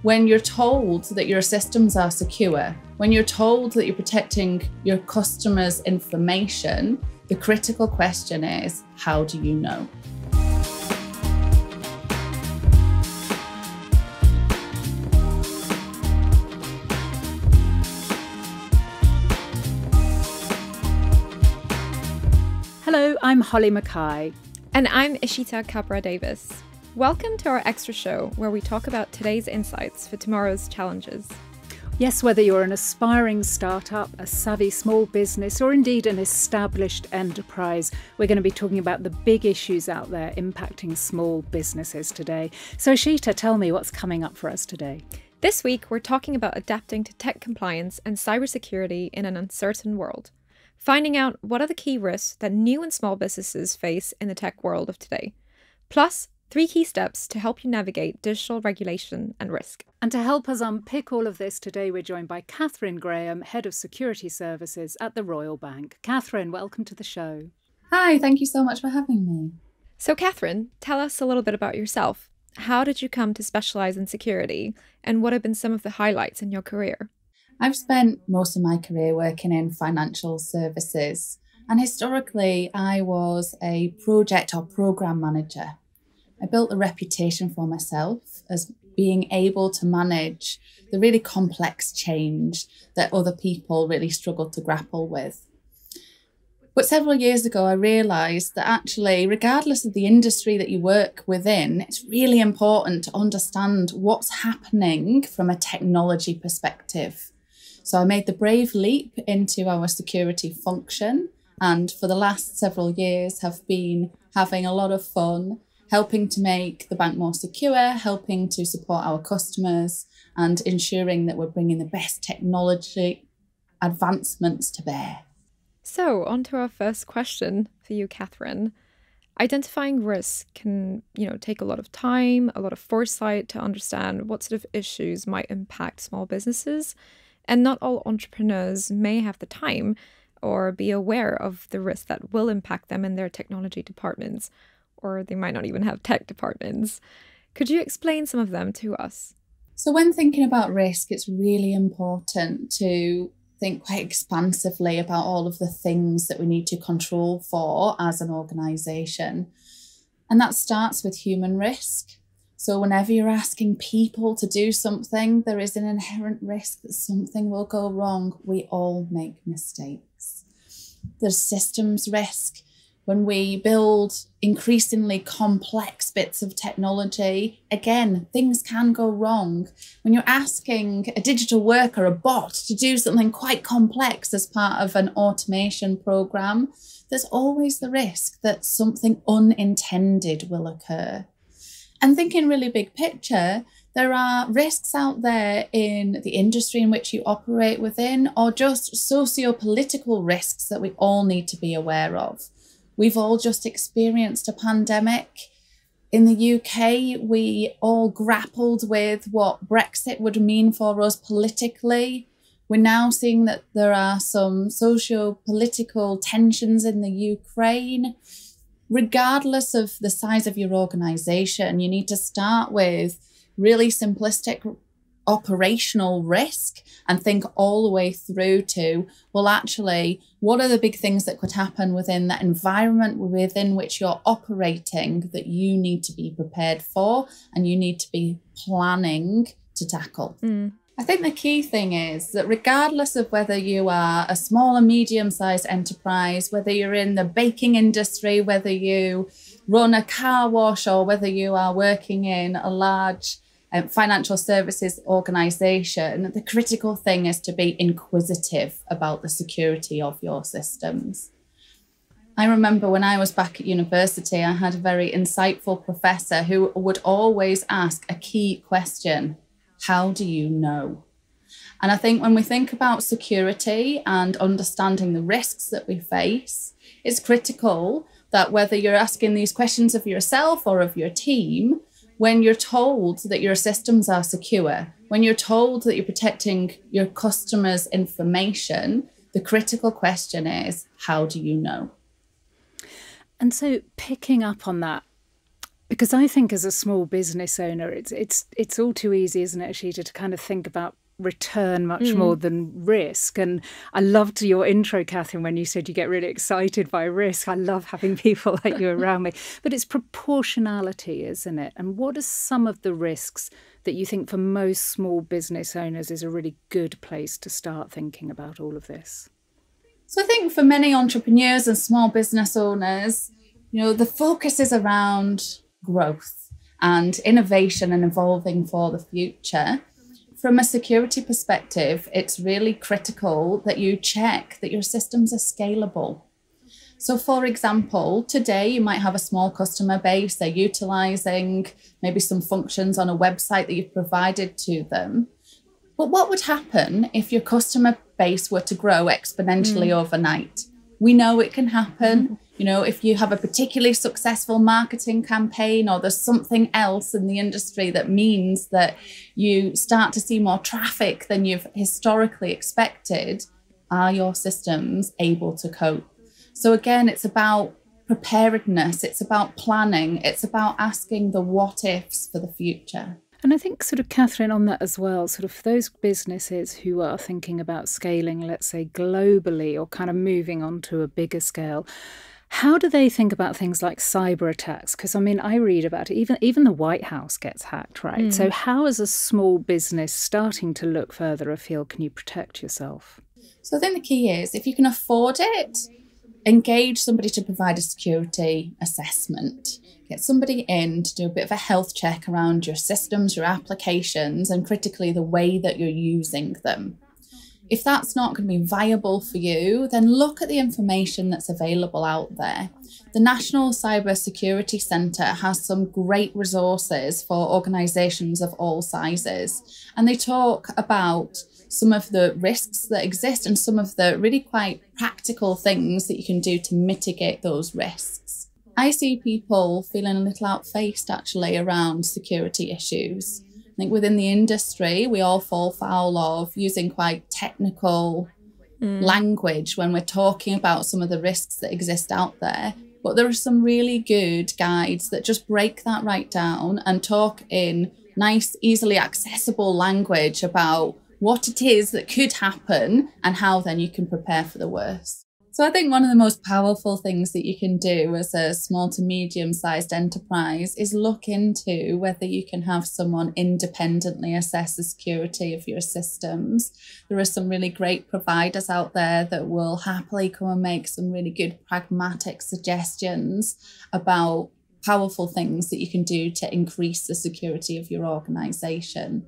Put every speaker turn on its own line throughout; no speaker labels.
When you're told that your systems are secure, when you're told that you're protecting your customers' information, the critical question is, how do you know?
Hello, I'm Holly Mackay.
And I'm Ishita Capra-Davis. Welcome to our extra show where we talk about today's insights for tomorrow's challenges.
Yes, whether you're an aspiring startup, a savvy small business, or indeed an established enterprise, we're going to be talking about the big issues out there impacting small businesses today. So Ishita, tell me what's coming up for us today.
This week, we're talking about adapting to tech compliance and cybersecurity in an uncertain world. Finding out what are the key risks that new and small businesses face in the tech world of today. Plus, 3 key steps to help you navigate digital regulation and risk.
And to help us unpick all of this today, we're joined by Catherine Graham, Head of Security Services at the Royal Bank. Catherine, welcome to the show.
Hi, thank you so much for having me.
So Catherine, tell us a little bit about yourself. How did you come to specialise in security, and what have been some of the highlights in your career?
I've spent most of my career working in financial services, and historically I was a project or programme manager. I built a reputation for myself as being able to manage the really complex change that other people really struggle to grapple with. But several years ago, I realised that actually, regardless of the industry that you work within, it's really important to understand what's happening from a technology perspective. So I made the brave leap into our security function, and for the last several years have been having a lot of fun helping to make the bank more secure, helping to support our customers, and ensuring that we're bringing the best technology advancements to bear.
So, on to our first question for you, Catherine. Identifying risk can, take a lot of time, a lot of foresight to understand what sort of issues might impact small businesses. And not all entrepreneurs may have the time or be aware of the risks that will impact them in their technology departments, or they might not even have tech departments. Could you explain some of them to us?
So when thinking about risk, it's really important to think quite expansively about all of the things that we need to control for as an organisation. And that starts with human risk. So whenever you're asking people to do something, there is an inherent risk that something will go wrong. We all make mistakes. There's systems risk. When we build increasingly complex bits of technology, again, things can go wrong. When you're asking a digital worker, a bot, to do something quite complex as part of an automation program, there's always the risk that something unintended will occur. And thinking really big picture, there are risks out there in the industry in which you operate within, or just socio-political risks that we all need to be aware of. We've all just experienced a pandemic. In the UK, we all grappled with what Brexit would mean for us politically. We're now seeing that there are some socio-political tensions in the Ukraine. Regardless of the size of your organisation, you need to start with really simplistic operational risk and think all the way through to, well, actually, what are the big things that could happen within that environment within which you're operating that you need to be prepared for and you need to be planning to tackle? I think the key thing is that regardless of whether you are a small and medium-sized enterprise, whether you're in the baking industry, whether you run a car wash, or whether you are working in a large financial services organisation, the critical thing is to be inquisitive about the security of your systems. I remember when I was back at university, I had a very insightful professor who would always ask a key question: how do you know? And I think when we think about security and understanding the risks that we face, it's critical that whether you're asking these questions of yourself or of your team, when you're told that your systems are secure, when you're told that you're protecting your customers' information, the critical question is, how do you know?
And so picking up on that, Because I think as a small business owner, it's all too easy, isn't it, Ashita, to kind of think about return much more than risk. And I loved your intro, Catherine, when you said you get really excited by risk. I love having people like you around me. But it's proportionality, isn't it? And what are some of the risks that you think for most small business owners is a really good place to start thinking about all of this?
So I think for many entrepreneurs and small business owners, the focus is around growth and innovation and evolving for the future. From a security perspective, it's really critical that you check that your systems are scalable. So for example, today you might have a small customer base, they're utilizing maybe some functions on a website that you've provided to them. But what would happen if your customer base were to grow exponentially overnight? We know it can happen. If you have a particularly successful marketing campaign or there's something else in the industry that means that you start to see more traffic than you've historically expected, are your systems able to cope? So again, it's about preparedness, it's about planning, it's about asking the what ifs for the future.
And I think sort of, Catherine, on that as well, sort of for those businesses who are thinking about scaling, let's say globally, or kind of moving on to a bigger scale, how do they think about things like cyber attacks? Because, I mean, I read about it, even the White House gets hacked, right? So how, as a small business starting to look further afield, can you protect yourself?
So I think the key is, if you can afford it, engage somebody to provide a security assessment. Get somebody in to do a bit of a health check around your systems, your applications, and critically the way that you're using them. If that's not going to be viable for you, then look at the information that's available out there. The National Cyber Security Centre has some great resources for organisations of all sizes, and they talk about some of the risks that exist and some of the really quite practical things that you can do to mitigate those risks. I see people feeling a little outfaced actually around security issues. I think within the industry, we all fall foul of using quite technical language when we're talking about some of the risks that exist out there. But there are some really good guides that just break that right down and talk in nice, easily accessible language about what it is that could happen and how then you can prepare for the worst. So I think one of the most powerful things that you can do as a small to medium-sized enterprise is look into whether you can have someone independently assess the security of your systems. There are some really great providers out there that will happily come and make some really good pragmatic suggestions about powerful things that you can do to increase the security of your organization.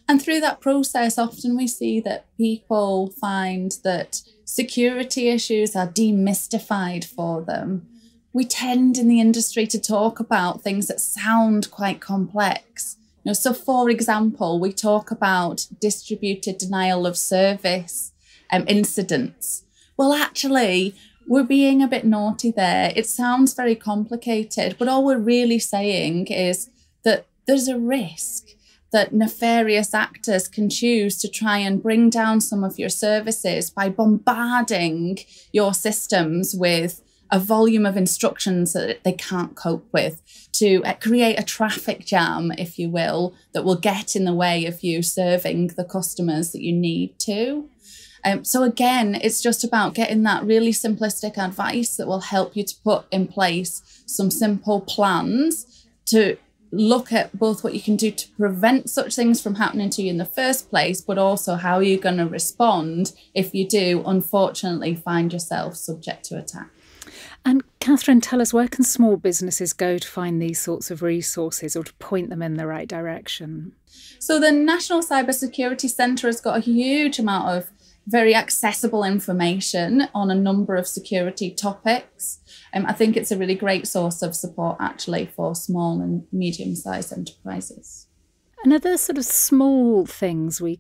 And through that process, often we see that people find that security issues are demystified for them. We tend in the industry to talk about things that sound quite complex. So for example, we talk about distributed denial of service incidents. Well, actually, we're being a bit naughty there. It sounds very complicated, but all we're really saying is that there's a risk that nefarious actors can choose to try and bring down some of your services by bombarding your systems with a volume of instructions that they can't cope with, to create a traffic jam, if you will, that will get in the way of you serving the customers that you need to. So again, it's just about getting that really simplistic advice that will help you to put in place some simple plans to look at both what you can do to prevent such things from happening to you in the first place, but also how you're going to respond if you do, unfortunately, find yourself subject to attack.
And Catherine, tell us, where can small businesses go to find these sorts of resources or to point them in the right direction?
So the National Cyber Security Centre has got a huge amount of very accessible information on a number of security topics. I think it's a really great source of support actually for small and medium-sized enterprises.
And are there sort of small things we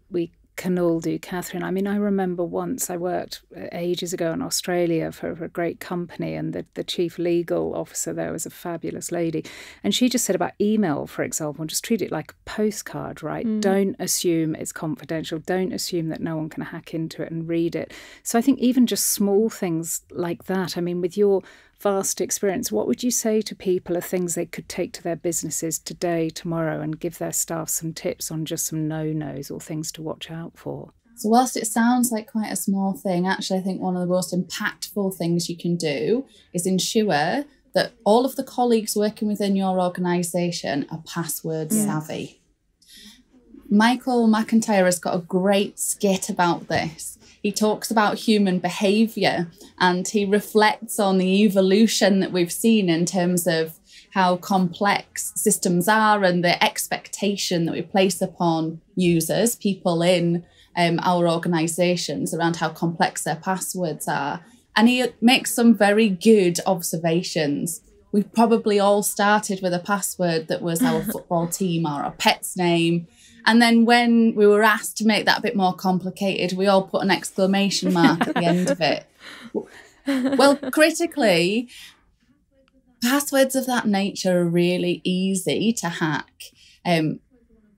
can all do, Catherine? I mean, I remember once I worked ages ago in Australia for a great company, and the chief legal officer there was a fabulous lady. And she just said about email, for example, just treat it like a postcard, right? Don't assume it's confidential. Don't assume that no one can hack into it and read it. So I think even just small things like that, I mean, with your vast experience, what would you say to people are things they could take to their businesses today, tomorrow, and give their staff some tips on just some no-nos or things to watch out for?
So whilst it sounds like quite a small thing, actually I think one of the most impactful things you can do is ensure that all of the colleagues working within your organisation are password savvy. Michael McIntyre has got a great skit about this. He talks about human behaviour and he reflects on the evolution that we've seen in terms of how complex systems are and the expectation that we place upon users, people in our organisations, around how complex their passwords are. And he makes some very good observations. We probably all started with a password that was our football team or our pet's name. And then when we were asked to make that a bit more complicated, we all put an exclamation mark at the end of it. Well, critically, passwords of that nature are really easy to hack.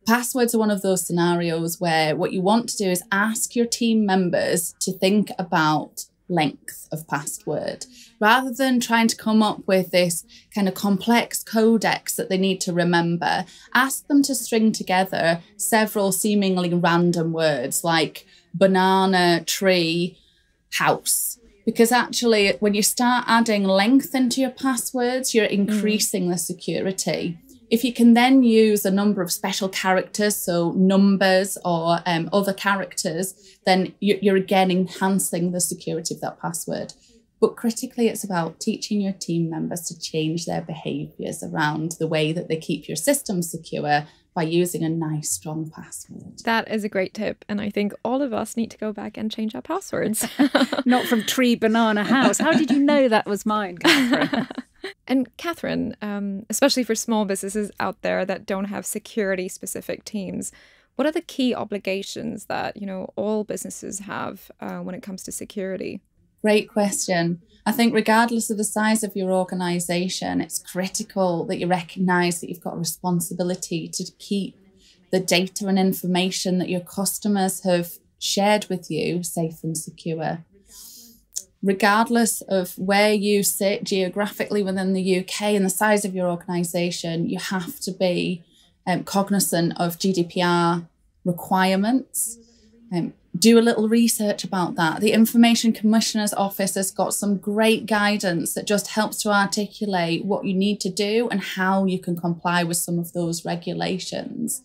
Passwords are one of those scenarios where what you want to do is ask your team members to think about length of password rather than trying to come up with this kind of complex codex that they need to remember. Ask them to string together several seemingly random words like banana, tree, house. Because actually, when you start adding length into your passwords, you're increasing the security. If you can then use a number of special characters, so numbers or other characters, then you're again enhancing the security of that password. But critically, it's about teaching your team members to change their behaviours around the way that they keep your system secure by using a nice, strong password.
That is a great tip. And I think all of us need to go back and change our passwords.
Not from tree, banana, house. How did you know that was mine, Catherine?
And Catherine, especially for small businesses out there that don't have security-specific teams, what are the key obligations that, all businesses have when it comes to security?
Great question. I think regardless of the size of your organisation, it's critical that you recognise that you've got a responsibility to keep the data and information that your customers have shared with you safe and secure. Regardless of where you sit geographically within the UK and the size of your organisation, you have to be cognizant of GDPR requirements. Do a little research about that. The Information Commissioner's Office has got some great guidance that just helps to articulate what you need to do and how you can comply with some of those regulations.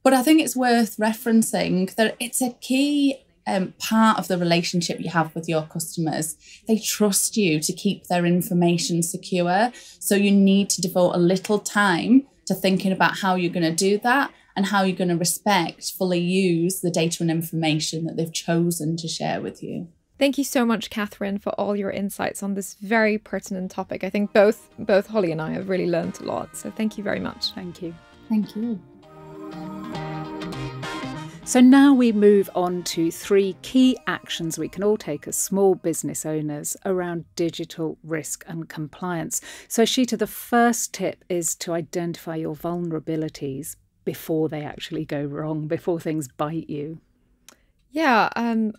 But I think it's worth referencing that it's a key part of the relationship you have with your customers. They trust you to keep their information secure. So you need to devote a little time to thinking about how you're going to do that and how you're going to respectfully use the data and information that they've chosen to share with you.
Thank you so much, Catherine, for all your insights on this very pertinent topic. I think both Holly and I have really learned a lot. So thank you very much.
Thank you.
Thank you.
So now we move on to 3 key actions we can all take as small business owners around digital risk and compliance. So Ashita, the first tip is to identify your vulnerabilities before they actually go wrong, before things bite you.
Yeah,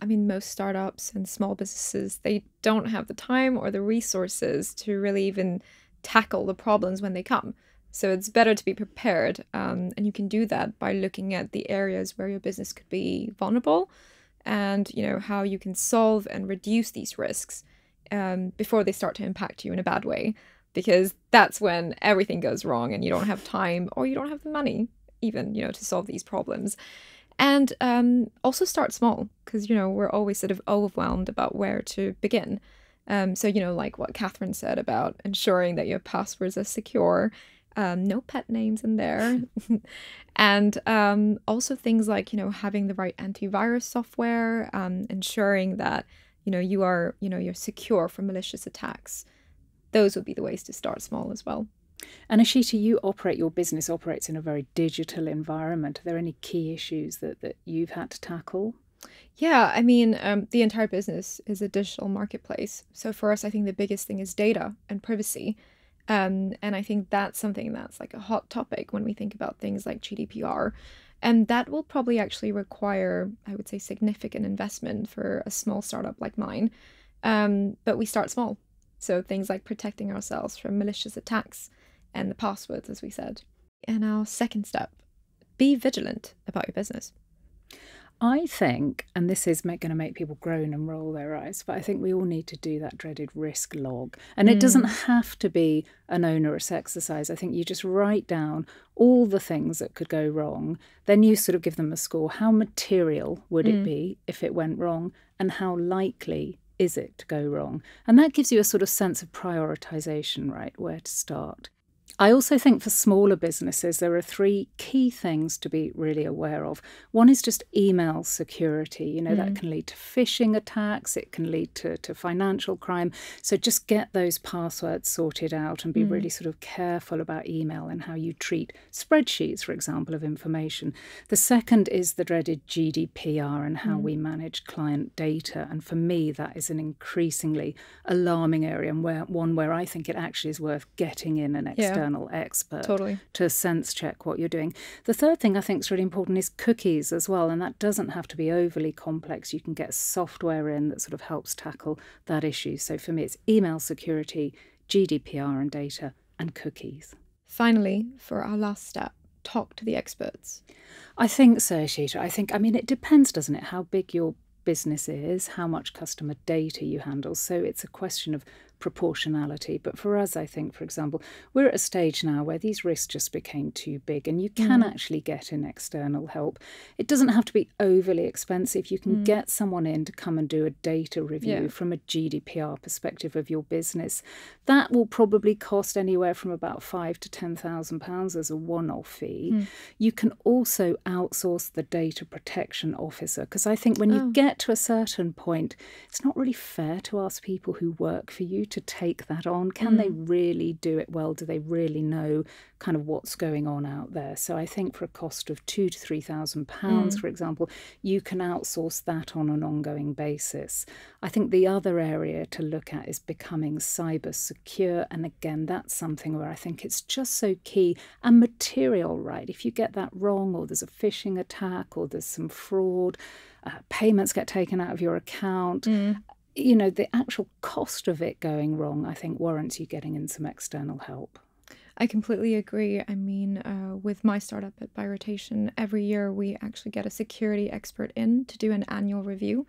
most startups and small businesses, they don't have the time or the resources to really even tackle the problems when they come. So it's better to be prepared, and you can do that by looking at the areas where your business could be vulnerable and, how you can solve and reduce these risks before they start to impact you in a bad way, because that's when everything goes wrong and you don't have time or you don't have the money even, to solve these problems. And also start small, because, we're always sort of overwhelmed about where to begin. So, like what Catherine said about ensuring that your passwords are secure, no pet names in there. And also things like, having the right antivirus software, ensuring that, you're secure from malicious attacks. Those would be the ways to start small as well.
And Ashita, your business operates in a very digital environment. Are there any key issues that you've had to tackle?
Yeah, the entire business is a digital marketplace. So for us, I think the biggest thing is data and privacy. And I think that's something that's like a hot topic when we think about things like GDPR. And that will probably actually require, I would say, significant investment for a small startup like mine. But we start small. So things like protecting ourselves from malicious attacks and the passwords, as we said. And our second step, be vigilant about your business.
I think, and this is going to make people groan and roll their eyes, but I think we all need to do that dreaded risk log. And it doesn't have to be an onerous exercise. I think you just write down all the things that could go wrong. Then you sort of give them a score. How material would it be if it went wrong? And how likely is it to go wrong? And that gives you a sort of sense of prioritization, right? Where to start. I also think for smaller businesses, there are 3 key things to be really aware of. One is just email security. That can lead to phishing attacks. It can lead to financial crime. So just get those passwords sorted out and be really sort of careful about email and how you treat spreadsheets, for example, of information. The second is the dreaded GDPR and how we manage client data. And for me, that is an increasingly alarming area and one where I think it actually is worth getting in an external expert to sense check what you're doing. The third thing I think is really important is cookies as well, and that doesn't have to be overly complex. You can get software in that sort of helps tackle that issue. So for me, it's email security, GDPR and data, and cookies.
Finally, for our last step, talk to the experts.
I think so, Ishita. I mean, it depends, doesn't it, how big your business is, how much customer data you handle. So it's a question of proportionality. But for us, I think, for example, we're at a stage now where these risks just became too big and you can actually get in external help. It doesn't have to be overly expensive. You can get someone in to come and do a data review from a GDPR perspective of your business. That will probably cost anywhere from about £5,000 to £10,000 as a one-off fee. You can also outsource the data protection officer, because I think when you get to a certain point, it's not really fair to ask people who work for you to take that on. Can they really do it well? Do they really know kind of what's going on out there? So I think for a cost of £2,000 to £3,000, for example, you can outsource that on an ongoing basis. I think the other area to look at is becoming cyber secure. And again, that's something where I think it's just so key and material, right? If you get that wrong, or there's a phishing attack, or there's some fraud, payments get taken out of your account, the actual cost of it going wrong, I think, warrants you getting in some external help.
I completely agree. I mean, with my startup at By Rotation, every year we actually get a security expert in to do an annual review.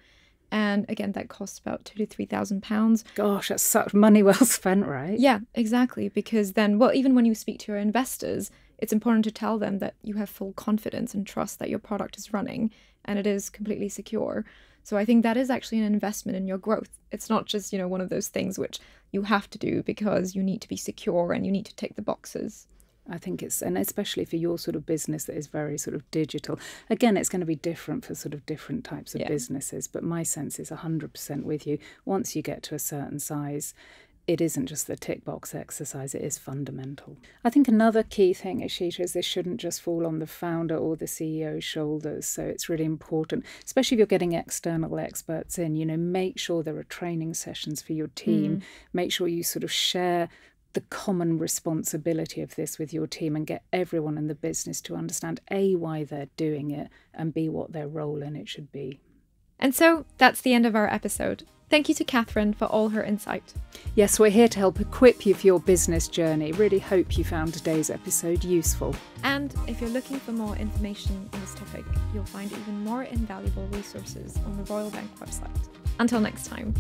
And again, that costs about £2,000 to £3,000.
Gosh, that's such money well spent, right?
Yeah, exactly. Because then, well, even when you speak to your investors, it's important to tell them that you have full confidence and trust that your product is running and it is completely secure. So I think that is actually an investment in your growth. It's not just, one of those things which you have to do because you need to be secure and you need to tick the boxes.
I think and especially for your sort of business that is very sort of digital. Again, it's going to be different for sort of different types of businesses, but my sense is 100% with you. Once you get to a certain size, it isn't just the tick box exercise, it is fundamental. I think another key thing, Ishita, is this shouldn't just fall on the founder or the CEO's shoulders. So it's really important, especially if you're getting external experts in, make sure there are training sessions for your team. Make sure you sort of share the common responsibility of this with your team and get everyone in the business to understand A, why they're doing it, and B, what their role in it should be.
And so that's the end of our episode. Thank you to Catherine for all her insight.
Yes, we're here to help equip you for your business journey. Really hope you found today's episode useful.
And if you're looking for more information on this topic, you'll find even more invaluable resources on the Royal Bank website. Until next time.